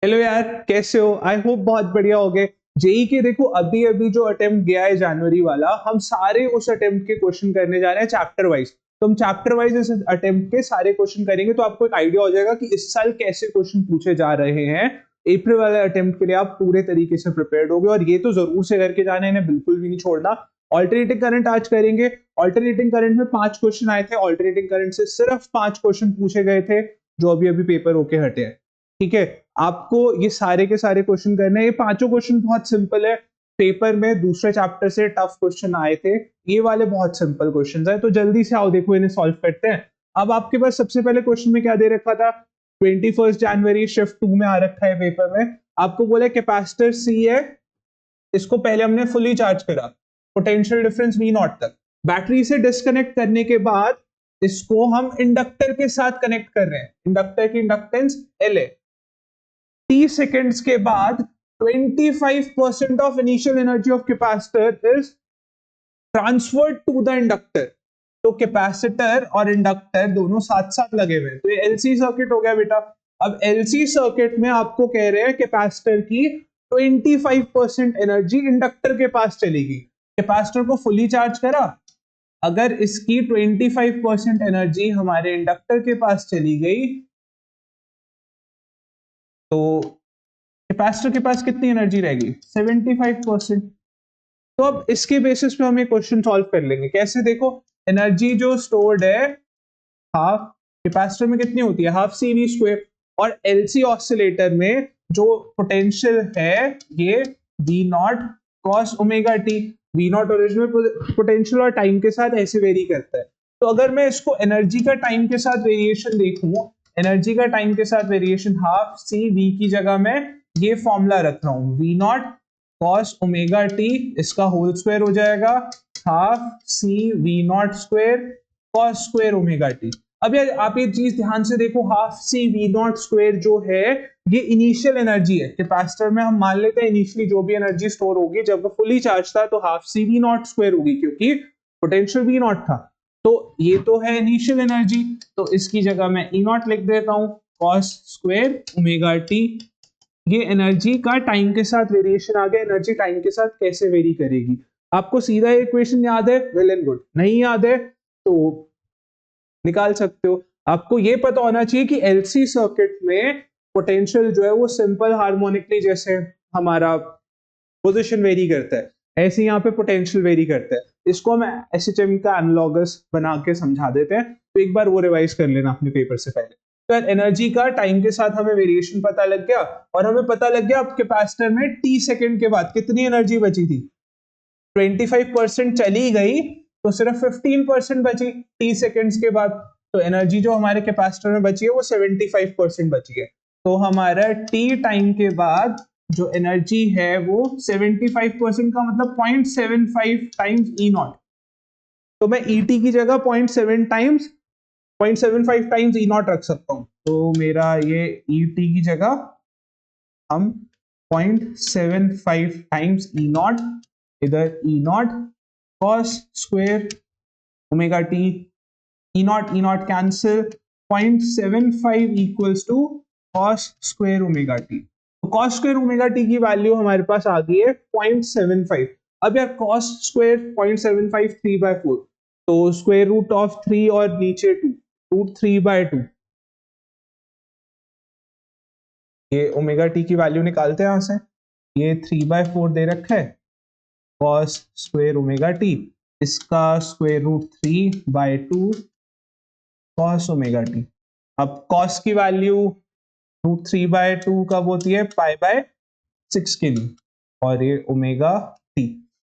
Hello यार, कैसे हो? आई होप बहुत बढ़िया हो गए। जेई के देखो, अभी अभी जो अटेम्प्ट गया है जनवरी वाला, हम सारे उस अटेम्प्ट के क्वेश्चन करने जा रहे हैं चैप्टर वाइज। तो हम चैप्टर वाइज इस अटेम्प्ट के सारे क्वेश्चन करेंगे, तो आपको एक आइडिया हो जाएगा कि इस साल कैसे क्वेश्चन पूछे जा रहे हैं। अप्रैल वाले अटेम्प्ट के लिए आप पूरे तरीके से प्रिपेयर्ड होगे, और ये तो जरूर से करके जाना है, इन्हें बिल्कुल भी नहीं छोड़ना। ऑल्टरनेटिंग करंट आज करेंगे। ऑल्टरनेटिंग करंट में 5 क्वेश्चन आए थे, ऑल्टरनेटिंग करंट से सिर्फ 5 क्वेश्चन पूछे गए थे जो अभी अभी पेपर होके हटे हैं। ठीक है, आपको ये सारे के सारे क्वेश्चन करने हैं। ये पांचों क्वेश्चन बहुत सिंपल है। पेपर में दूसरे चैप्टर से टफ क्वेश्चन आए थे, ये वाले बहुत सिंपल क्वेश्चंस है, तो जल्दी से आओ देखो इन्हें सॉल्व करते हैं। अब आपके पास सबसे पहले क्वेश्चन में क्या दे रखा था? 21 जनवरी शिफ्ट 2 में आ रखा है पेपर में। आपको बोला कैपेसिटर सी है, इसको पहले हमने फुली चार्ज करा, पोटेंशियल डिफरेंस वी नॉट तक। बैटरी से डिस्कनेक्ट करने के बाद इसको हम इंडक्टर के साथ कनेक्ट कर रहे हैं। इंडक्टर की इंडक्टेंस एल है। 30 सेकेंड्स के बाद 25% off initial energy of capacitor is transferred to the inductor. तो कैपेसिटर और इंडक्टर दोनों साथ साथ लगे हुए हैं, तो ये एलसी सर्किट हो गया बेटा। अब एलसी सर्किट में आपको कह रहे हैं कैपेसिटर की 25% एनर्जी इंडक्टर के पास चलेगी। कैपेसिटर को फुली चार्ज करा, अगर इसकी 25% एनर्जी हमारे इंडक्टर के पास चली गई, तो कैपेसिटर के पास कितनी एनर्जी रहेगी? 75%। तो अब इसके बेसिस पे हम एक क्वेश्चन सॉल्व कर लेंगे। कैसे? देखो, एनर्जी जो स्टोर्ड है हाफ, कैपेसिटर में कितनी होती है? Half C V square. और एलसी ऑसिलेटर में जो पोटेंशियल है ये V naught cos omega T. V naught original potential और टाइम के साथ ऐसे वेरी करता है। तो अगर मैं इसको एनर्जी का टाइम के साथ वेरिएशन देखूं, एनर्जी का टाइम के साथ वेरिएशन हाफ सी वी की जगह मैं ये फॉर्मूला रख रहा हूं, V naught cos omega T, इसका होल स्क्वायर हो जाएगा half C V naught square cos square omega T. अब यार आप एक चीज ध्यान से देखो, half C V naught square जो है ये इनिशियल एनर्जी है कैपेसिटर में। हम मान लेते हैं इनिशियली जो भी एनर्जी स्टोर होगी जब वो फुली चार्ज था, तो half C V naught square होगी, क्योंकि पोटेंशियल वी नॉट था। तो ये तो है इनिशियल एनर्जी, तो इसकी जगह मैं ई नॉट लिख देता हूं, कॉस स्क्वायर ओमेगा टी। ये एनर्जी का टाइम के साथ वेरिएशन आ गया। एनर्जी टाइम के साथ कैसे वेरी करेगी? आपको सीधा इक्वेशन याद है? Well and good. नहीं याद है तो निकाल सकते हो। आपको ये पता होना चाहिए कि एलसी सर्किट में पोटेंशियल जो है वो सिंपल हार्मोनिकली, जैसे हमारा पोजीशन वेरी करता है, ऐसे यहाँ पे पोटेंशियल वेरी करता है। इसको हम एसएचएम का एनालॉगस बना के समझा देते हैं, तो एक बार वो रिवाइज कर लेना अपने पेपर से पहले। तो एनर्जी का टाइम के साथ हमें वेरिएशन पता लग गया, और हमें पता लग गया अब कैपेसिटर में टी सेकंड के बाद कितनी एनर्जी बची थी। 25% चली गई, तो सिर्फ 15% बची टी सेकेंड्स के बाद। तो एनर्जी जो हमारे कैपेसिटर में बची है वो 75% बची है। तो हमारा टी टाइम के बाद जो एनर्जी है वो 75% का मतलब 0.75 टाइम्स ई नॉट। तो मैं ई टी की जगह 0.75 टाइम्स ई नॉट रख सकता हूं। तो मेरा ये ई टी की जगह हम 0.75 टाइम्स ई नॉट, इधर E naught cos square omega T, E naught cancel, 0.75 equals to cos square omega T. तो कॉस स्क्वायर ओमेगा टी की वैल्यू हमारे पास आ गई है 0.75। अब यार कॉस स्क्वायर 0.75 3/4, तो स्क्वायर रूट ऑफ 3 और नीचे 2, रूट 3/2। ये ओमेगा टी की वैल्यू निकालते हैं यहां से। ये 3/4 दे रखा है, कॉस स्क्वायर ओमेगा टी, इसका square root 3/2 cos omega T. अब कॉस की वैल्यू रूट 3/2 कब होती है? पाई/6 के लिए, और ये ओमेगा टी।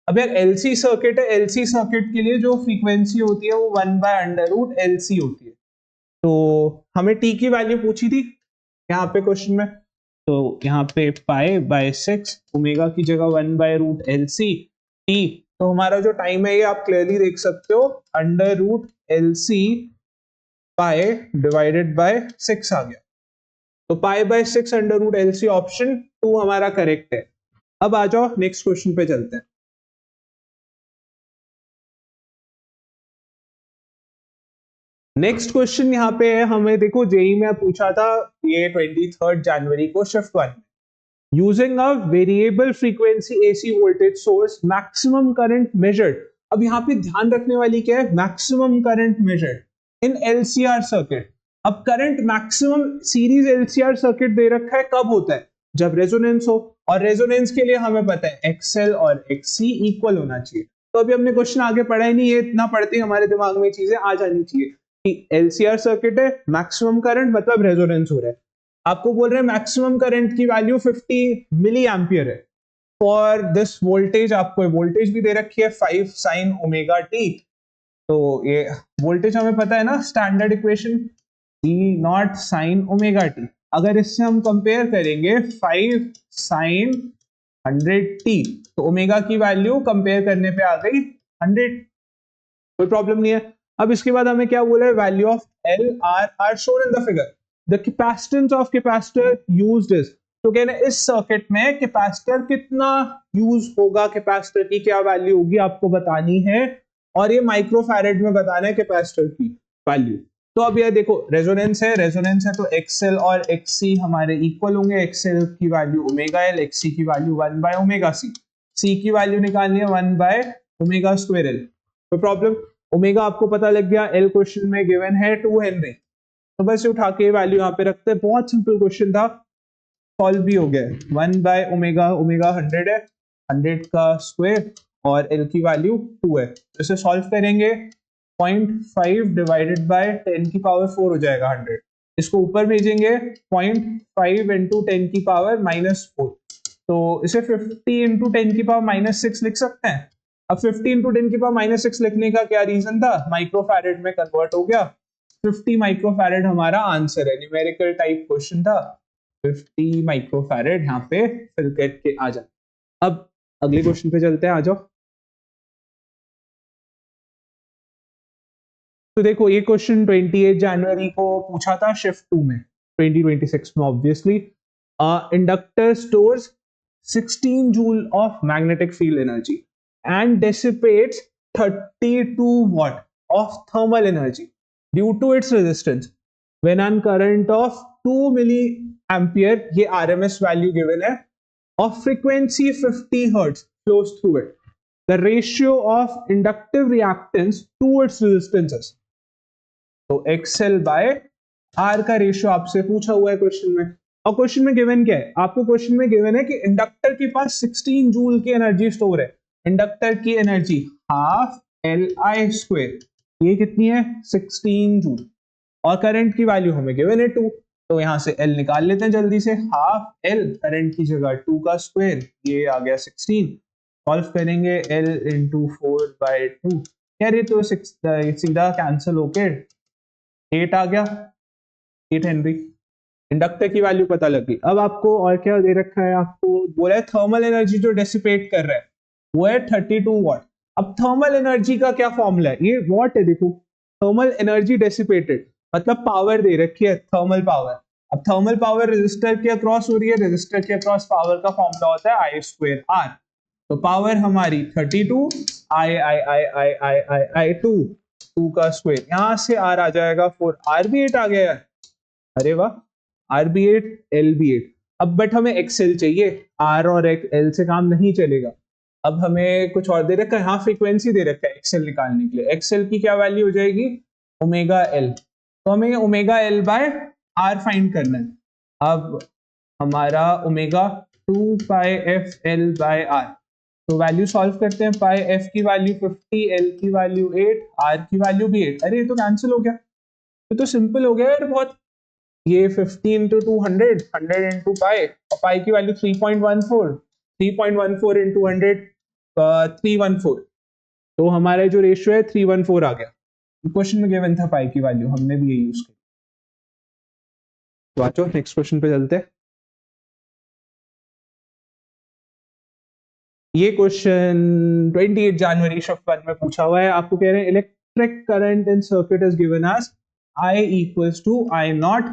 अब यार एलसी सर्किट है, एलसी सर्किट के लिए जो फ्रीक्वेंसी होती है वो 1/√LC होती है। तो हमें टी की वैल्यू पूछी थी यहाँ पे क्वेश्चन में, तो यहाँ पे पाई/6, ओमेगा की जगह 1/√LC टी। तो हमारा जो टाइम है ये आप क्लियरली देख सकते हो, √LC पाई डिवाइडेड बाय 6 आ गया। तो पाई/6 √LC ऑप्शन 2 हमारा करेक्ट है। अब आ जाओ नेक्स्ट क्वेश्चन पे चलते हैं। नेक्स्ट क्वेश्चन यहाँ पे है, हमें देखो जेई में पूछा था ये 23 जनवरी को shift 1 using a variable frequency AC voltage source maximum current measured. अब यहाँ पे ध्यान रखने वाली क्या है, maximum current measured in LCR circuit. अब current maximum series LCR circuit दे रखा है, कब होता है, जब रेजोनेंस हो, और रेजोनेंस के लिए हमें पता है एक्सएल और एक्ससी इक्वल होना चाहिए। तो अभी हमने क्वेश्चन आगे पढ़ा ही नहीं है, इतना पढ़ते हमारे दिमाग में चीजें आ जानी चाहिए कि एलसीआर सर्किट है, मैक्सिमम करंट मतलब रेजोनेंस हो रहा है। आपको बोल रहे हैं मैक्सिमम करंट की वैल्यू 50 मिली एम्पियर है फॉर दिस वोल्टेज। आपको वोल्टेज भी दे रखी है 5 साइन ओमेगा टी। तो ये वोल्टेज हमें पता है ना, standard equation E not sine omega T. अगर इससे हम कंपेयर करेंगे 5 साइन 100t, तो ओमेगा की वैल्यू कंपेयर करने पे आ गई 100, कोई प्रॉब्लम नहीं है। अब इसके बाद हमें क्या बोला है, value of L R shown in the figure, the capacitance of capacitor used is. तो कहना इस सर्किट में कैपेसिटर कितना यूज होगा, कैपेसिटर की क्या वैल्यू होगी आपको बतानी है, और ये माइक्रोफैरेड में बताना है कैपेसिटर की वैल्यू। तो अब ये देखो रेजोनेंस है तो एक्सएल और एक्ससी हमारे इक्वल होंगे। एक्सएल की वैल्यू ओमेगा एल, एक्ससी की वैल्यू 1 बाय ओमेगा सी। सी की वैल्यू निकालनी है 1 बाय ओमेगा स्क्वायर एल। कोई प्रॉब्लम, ओमेगा आपको पता लग गया, एल क्वेश्चन में गिवन है 2 हेनरी, तो बस उठा के वैल्यू यहाँ पे रखते हैं। बहुत सिंपल क्वेश्चन था, सॉल्व भी हो गया। 1 बाय ओमेगा, ओमेगा 100 है, 100 का स्क्वायर और एल की वैल्यू 2 है, तो इसे सॉल्व करेंगे 0.5 डिवाइडेड बाय 10 की पावर 4 हो जाएगा 100। इसको ऊपर भेजेंगे 0.5 इंटू 10 की पावर -4, तो इसे 50 इंटू 10 की पावर -6 लिख सकते हैं। अब 50 इंटू 10 की पावर -6 लिखने का क्या रीजन था, माइक्रोफैरेड में कन्वर्ट हो गया। 50 माइक्रोफैरेड हमारा आंसर है, न्यूमेरिकल टाइप क्वेश्चन था। 50 माइक्रोफैरेड यहाँ पे फिल करके आ जाए। अब अगले क्वेश्चन पे चलते हैं, आ जाओ। तो देखो ये क्वेश्चन 28 जनवरी को पूछा था शिफ्ट 2 में, 2026 में obviously. Inductor stores 16 joule of magnetic field energy and dissipates 32 watt of thermal energy due to its resistance when an current of 2 milliampere, ये RMS वैल्यू गिवन है, of frequency 50 hertz flows through it. The ratio of inductive reactance to its resistances, तो XL bye R का ratio आपसे पूछा हुआ है question में। और क्वेश्चन में गिवन क्या है, आपको क्वेश्चन में गिवन है कि इंडक्टर के पास 16 जूल की एनर्जी स्टोर है। इंडक्टर की एनर्जी हाफ LI स्क्वायर, ये कितनी है 16 जूल, और करंट की वैल्यू हमें गिवन है 2, तो यहां से L निकाल लेते हैं जल्दी से। हाफ L करंट की जगह 2 का स्क्वायर, ये आ गया 16। सॉल्व करेंगे L इंटू 4/2, कह रहे तो सीधा कैंसिल होके 8 आ गया, 8 हेनरी। इंडक्टर की वैल्यू पता लग गई। अब आपको और क्या दे रखा है, आपको बोला है थर्मल एनर्जी जो डिसिपेट कर रहा है वो है 32 वॉट। अब थर्मल एनर्जी का क्या फॉर्मूला है, ये वॉट है, देखो थर्मल एनर्जी डेसिपेटेड मतलब पावर दे रखी है, थर्मल पावर। अब थर्मल पावर रेजिस्टर के अक्रॉस हो रही है, रेजिस्टर के अक्रॉस पावर का फॉर्मूला होता है I²R। तो पावर हमारी 32 I 2 का स्क्वायर, यहां से R आ जाएगा 4, R भी 8 आ गया यार, अरे वाह, R भी 8 L भी 8। अब बट हमें एक्सएल चाहिए, R और L से काम नहीं चलेगा। अब हमें कुछ और दे रखा है, हाँ फ्रीक्वेंसी दे रखा है एक्सएल निकालने के लिए। एक्सएल की क्या वैल्यू हो जाएगी ओमेगा एल, तो हमें omega L by R find करना है। अब हमारा omega 2 pi F L by R, तो वैल्यू सॉल्व करते हैं। पाई एफ की वैल्यू 50, एल की वैल्यू 8, आर की वैल्यू भी 8। अरे ये तो कैंसिल हो गया, ये तो सिंपल हो गया यार बहुत। ये 50 इंटू 200, 100 इंटू पाई, और पाई की वैल्यू 3.14, 3.14 इंटू 100 314, तो हमारा जो रेशियो है 314 आ गया। क्वेश्चन में गिवन था पाई की वैल्यू, हमने भी ये यूज की। तो आचो नेक्स्ट क्वेश्चन पे चलते हैं। ये क्वेश्चन 28 जनवरी शिफ्ट 1 में पूछा हुआ है। आपको कह रहे हैं electric current in circuit is given as I equals to I naught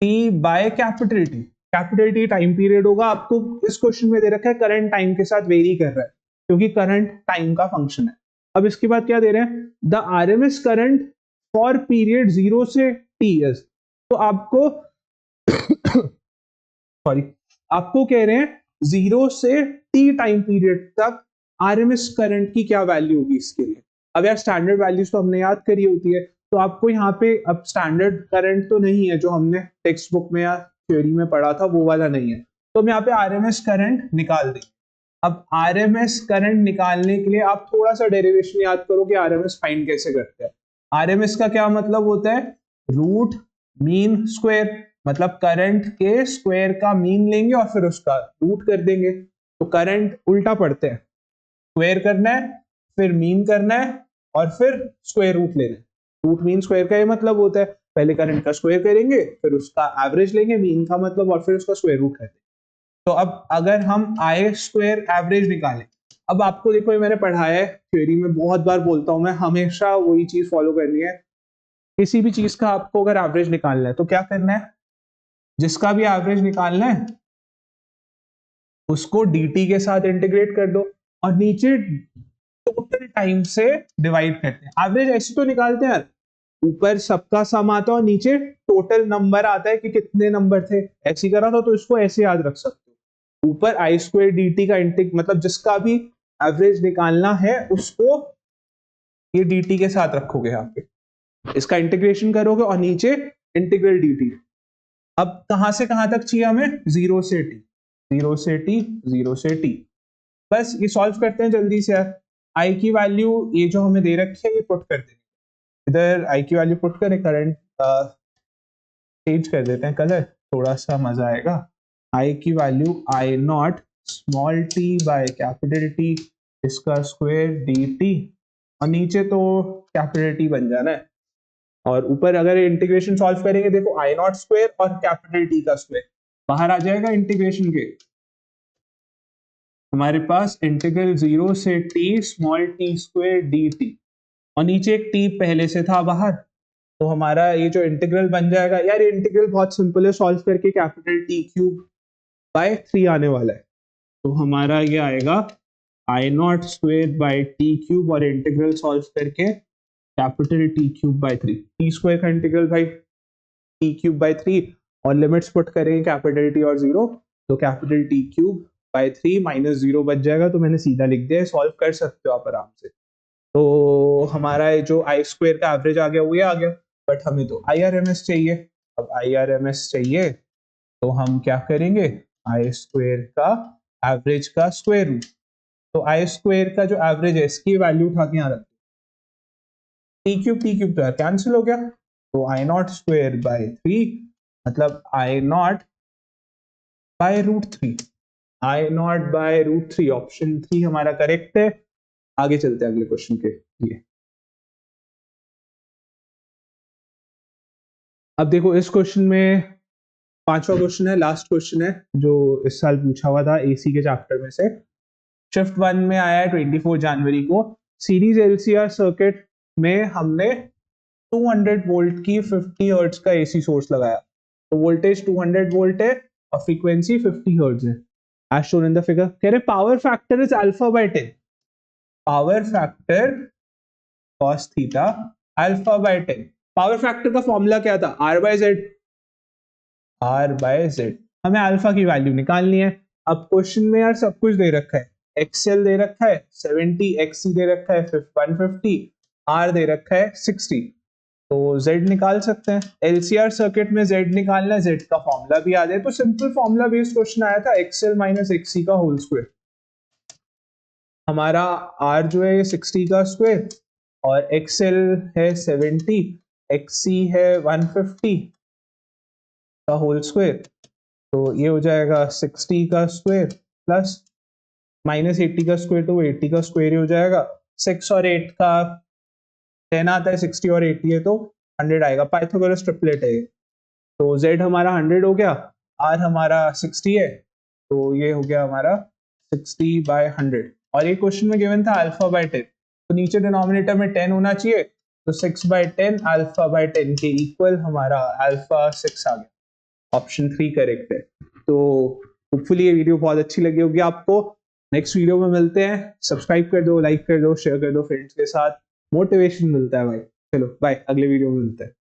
T by capital T। Capital T time period होगा। आपको इस क्वेश्चन में दे रखा है करंट टाइम के साथ वेरी कर रहा है, क्योंकि करंट टाइम का फंक्शन है। अब इसके बाद क्या दे रहे हैं, the RMS current for period 0 से t इज, तो आपको सॉरी आपको कह रहे हैं 0 से t टाइम पीरियड तक आरएमएस करंट की क्या वैल्यू होगी इसके लिए। अब यार स्टैंडर्ड वैल्यूज तो हमने याद करी होती है, तो आपको यहाँ पे अब स्टैंडर्ड करंट तो नहीं है जो हमने टेक्स्ट बुक में या थ्योरी में पढ़ा था, वो वाला नहीं है, तो हम यहाँ पे आरएमएस करंट निकाल देंगे। अब आरएमएस करंट निकालने के लिए आप थोड़ा सा डेरिवेशन याद करो कि आरएमएस फाइंड कैसे करते हैं। आरएमएस का क्या मतलब होता है, रूट मीन स्क्वायर, मतलब करंट के स्क्वायर का मीन लेंगे और फिर उसका रूट कर देंगे। तो करंट उल्टा पढ़ते हैं, स्क्वायर करना है फिर मीन करना है और फिर स्क्वायर रूट लेना है। रूट मीन स्क्वायर का ये मतलब होता है, पहले करंट का स्क्वायर करेंगे फिर उसका एवरेज लेंगे मीन का मतलब, और फिर उसका स्क्वायर रूट करेंगे। तो अब अगर हम आई स्क्वायर एवरेज निकालें, अब आपको देखो ये मैंने पढ़ाया है थ्योरी में, बहुत बार बोलता हूं मैं, हमेशा वही चीज फॉलो करनी है। किसी भी चीज का आपको अगर एवरेज निकालना है तो क्या करना है, जिसका भी एवरेज निकालना है उसको dt के साथ इंटीग्रेट कर दो और नीचे टोटल टाइम से डिवाइड करते हैं। एवरेज ऐसे तो निकालते हैं यार, ऊपर सबका सम आता है और नीचे टोटल नंबर आता है कि कितने नंबर थे, ऐसे करा था तो इसको ऐसे याद रख सकते हो। ऊपर आई स्क्वायर डी टी का इंटीग मतलब जिसका भी एवरेज निकालना है उसको ये डी टी के साथ रखोगे, यहाँ पे इसका इंटीग्रेशन करोगे और नीचे इंटीग्रल डी टी। अब कहां से कहां तक चाहिए हमें, 0 से t, 0 से t, 0 से t। बस ये सॉल्व करते हैं जल्दी से यार। आई की वैल्यू ये जो हमें दे रखी है ये पुट कर देंगे इधर, आई की वैल्यू पुट करें, करंट चेंज कर देते हैं कलर, थोड़ा सा मजा आएगा। आई की वैल्यू I naught small T by capital T इसका स्क्वायर डी टी, और नीचे तो कैपिटल टी बन जाना है, और ऊपर अगर इंटीग्रेशन सॉल्व करेंगे देखो आई नॉट स्क्वायर और कैपिटल टी का स्क्वायर बाहर आ जाएगा इंटीग्रेशन के, हमारे पास इंटीग्रल 0 से t small T square D T, और नीचे एक t पहले से था बाहर, तो हमारा ये जो इंटीग्रल बन जाएगा यार, ये इंटीग्रल बहुत सिंपल है, सॉल्व करके कैपिटल टी क्यूब बाय 3 आने वाला है। तो हमारा ये आएगा I naught square by T cube और इंटीग्रल सॉल्व करके capital T cube by 3, T square का इंटीग्रल भाई टी क्यूब बाय 3, और लिमिट्स पुट करेंगे कैपिटल टी और 0, तो capital T cube by 3 minus 0 बच जाएगा, तो मैंने सीधा लिख दिया, सॉल्व कर सकते हो आप आराम से। तो हमारा जो आई स्क्वायर का एवरेज आ गया वो ये आ गया, बट हमें तो आई आर एम एस चाहिए। अब आई आर एम एस चाहिए तो हम क्या करेंगे, आई स्क्वायर का एवरेज का स्क्वायर रूट, तो आई स्क्वायर का जो एवरेज है इसकी वैल्यू उठा के यहाँ रख, टी क्यूब तो कैंसिल हो गया, तो आई नॉट स्क्वायर बाय 3 मतलब I naught by root 3, I naught by root 3, option 3 हमारा करेक्ट है। आगे चलते हैं अगले क्वेश्चन के लिए। अब देखो इस क्वेश्चन में पांचवा क्वेश्चन है, लास्ट क्वेश्चन है जो इस साल पूछा हुआ था एसी के चैप्टर में से, शिफ्ट 1 में आया है 24 जनवरी को। सीरीज एलसीआर सर्किट में हमने 200 वोल्ट की 50 हर्ट्ज का एसी सोर्स लगाया, तो वोल्टेज 200 वोल्ट है और फ्रीक्वेंसी 50 हर्ट्ज है, as shown in the figure. कह रहे power factor is alpha by 10, power factor cos theta alpha by 10। Power factor का फॉर्मूला क्या था, R by Z, R by Z, हमें अल्फा की वैल्यू निकालनी है। अब क्वेश्चन में यार सब कुछ दे रखा है, एक्सएल दे रखा है 70, एक्सी दे रखा है 150, आर दे रखा है 60, तो जेड निकाल सकते हैं। एलसीआर सर्किट में जेड निकालना है, जेड का फॉर्मूला भी आ जाए, तो सिंपल फॉर्मूला बेस्ड क्वेश्चन आया था, एक्सएल माइनस एक्सी का होल स्क्वायर। हमारा आर जो है 60 का स्क्वायर और एक्सएल है 70, एक्सी है 150 का होल स्क्वायर, तो ये हो जाएगा 60 का स्क्वायर प्लस माइनस 80 का स्क्वायर, तो 80 का स्क्वायर ही हो जाएगा। 6 और 8 का 10 आता है, 60 और 80 है तो 100 आएगा, पाइथागोरस ट्रिपलेट है। तो z हमारा 100 हो गया, r हमारा 60 है, तो ये हो गया हमारा 60 बाय 100। और ये क्वेश्चन में गिवन था अल्फा बाय 10, तो नीचे डिनोमिनेटर में 10 होना चाहिए, तो 6 बाय 10 अल्फा बाय 10 के इक्वल हमारा अल्फा 6 आ गया, ऑप्शन 3 करेक्ट है। तो होपफुली ये वीडियो बहुत अच्छी लगी होगी आपको। नेक्स्ट वीडियो में मिलते हैं, सब्सक्राइब कर दो, लाइक कर दो, शेयर कर दो फ्रेंड्स के साथ, मोटिवेशन मिलता है भाई। चलो बाय, अगले वीडियो में मिलते हैं।